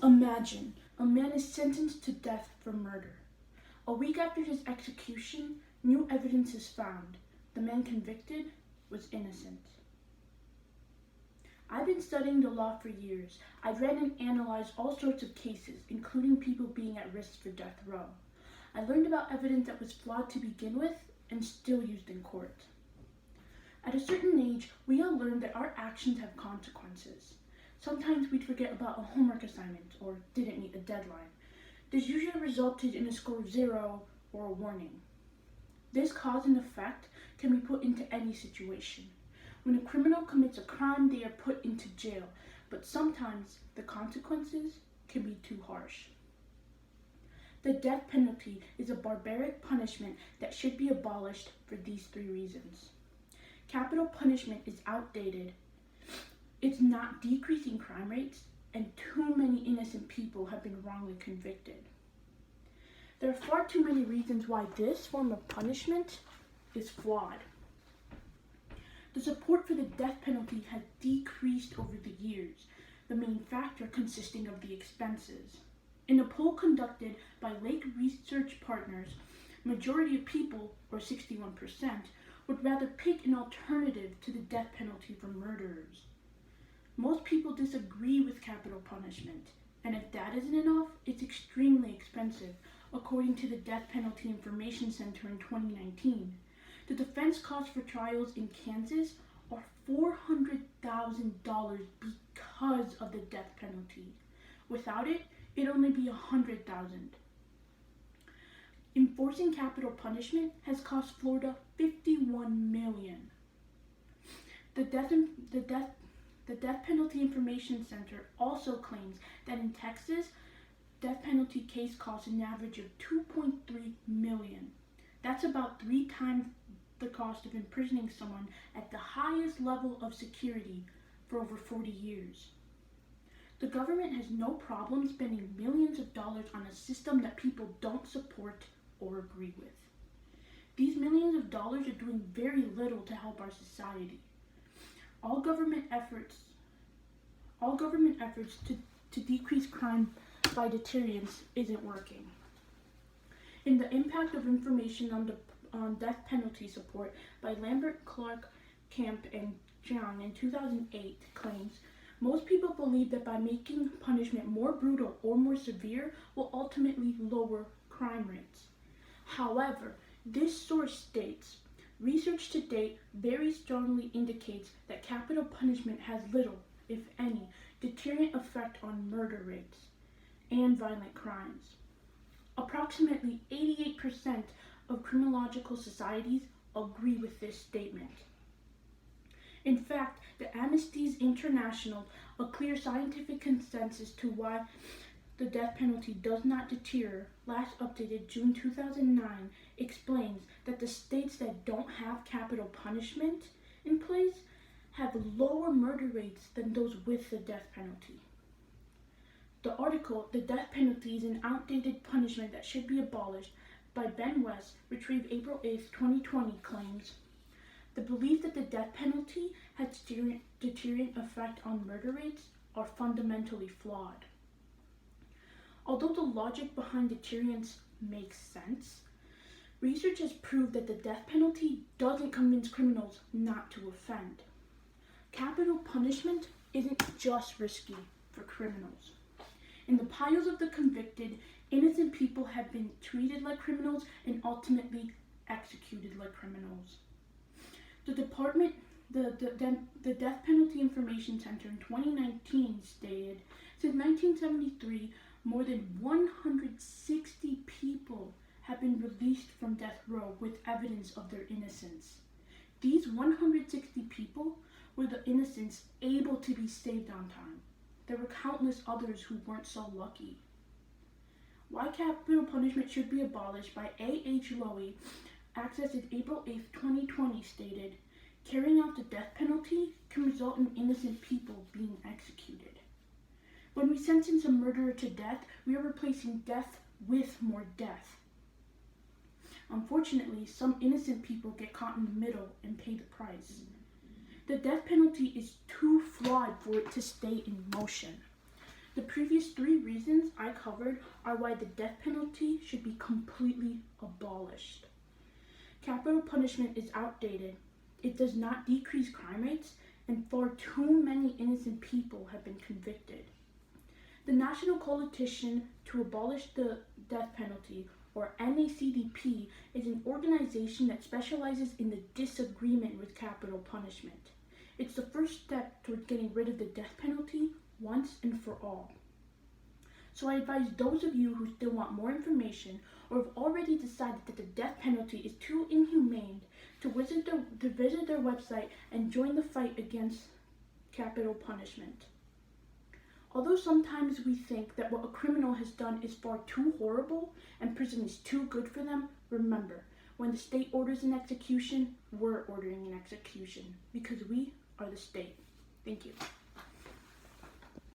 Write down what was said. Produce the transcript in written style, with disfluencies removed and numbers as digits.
Imagine a man is sentenced to death for murder. A week after his execution, new evidence is found. The man convicted was innocent. I've been studying the law for years. I've read and analyzed all sorts of cases, including people being at risk for death row. I learned about evidence that was flawed to begin with and still used in court. At a certain age, we all learn that our actions have consequences. Sometimes we'd forget about a homework assignment or didn't meet a deadline. This usually resulted in a score of 0 or a warning. This cause and effect can be put into any situation. When a criminal commits a crime, they are put into jail, but sometimes the consequences can be too harsh. The death penalty is a barbaric punishment that should be abolished for these 3 reasons. Capital punishment is outdated, it's not decreasing crime rates, and too many innocent people have been wrongly convicted. There are far too many reasons why this form of punishment is flawed. The support for the death penalty has decreased over the years, the main factor consisting of the expenses. In a poll conducted by Lake Research Partners, majority of people, or 61%, would rather pick an alternative to the death penalty for murderers. Most people disagree with capital punishment, and if that isn't enough, it's extremely expensive, according to the Death Penalty Information Center in 2019. The defense costs for trials in Kansas are $400,000 because of the death penalty. Without it, it'd only be $100,000. Enforcing capital punishment has cost Florida $51 million. The Death Penalty Information Center also claims that in Texas, death penalty case costs an average of $2.3 million. That's about 3 times the cost of imprisoning someone at the highest level of security for over 40 years. The government has no problem spending millions of dollars on a system that people don't support or agree with. These millions of dollars are doing very little to help our society. All government efforts to decrease crime by deterrence isn't working. In The Impact of Information on Death Penalty Support by Lambert, Clark, Camp, and John in 2008 claims, most people believe that by making punishment more brutal or more severe will ultimately lower crime rates. However, this source states, research to date very strongly indicates that capital punishment has little, if any, deterrent effect on murder rates and violent crimes. Approximately 88% of criminological societies agree with this statement. In fact, the Amnesty International, a clear scientific consensus to why the death penalty does not deter, last updated June 2009, explains that the states that don't have capital punishment in place have lower murder rates than those with the death penalty. The article, The Death Penalty is an Outdated Punishment That Should Be Abolished, by Ben West, retrieved April 8, 2020, claims, the belief that the death penalty has deterrent effect on murder rates are fundamentally flawed. Although the logic behind deterrence makes sense, research has proved that the death penalty doesn't convince criminals not to offend. Capital punishment isn't just risky for criminals. In the piles of the convicted, innocent people have been treated like criminals and ultimately executed like criminals. The Death Penalty Information Center in 2019 stated, since 1973, more than 160 people have been released from death row with evidence of their innocence. These 160 people were the innocents able to be saved on time. There were countless others who weren't so lucky. Why Capital Punishment Should Be Abolished by A.H. Lowy, accessed April 8, 2020, stated, carrying out the death penalty can result in innocent people being executed. When we sentence a murderer to death, we are replacing death with more death. Unfortunately, some innocent people get caught in the middle and pay the price. The death penalty is too flawed for it to stay in motion. The previous 3 reasons I covered are why the death penalty should be completely abolished. Capital punishment is outdated. It does not decrease crime rates, and far too many innocent people have been convicted. The National Coalition to Abolish the Death Penalty, or NACDP, is an organization that specializes in the disagreement with capital punishment. It's the first step toward getting rid of the death penalty once and for all. So I advise those of you who still want more information or have already decided that the death penalty is too inhumane to visit their website and join the fight against capital punishment. Although sometimes we think that what a criminal has done is far too horrible and prison is too good for them, remember, when the state orders an execution, we're ordering an execution because we are the state. Thank you.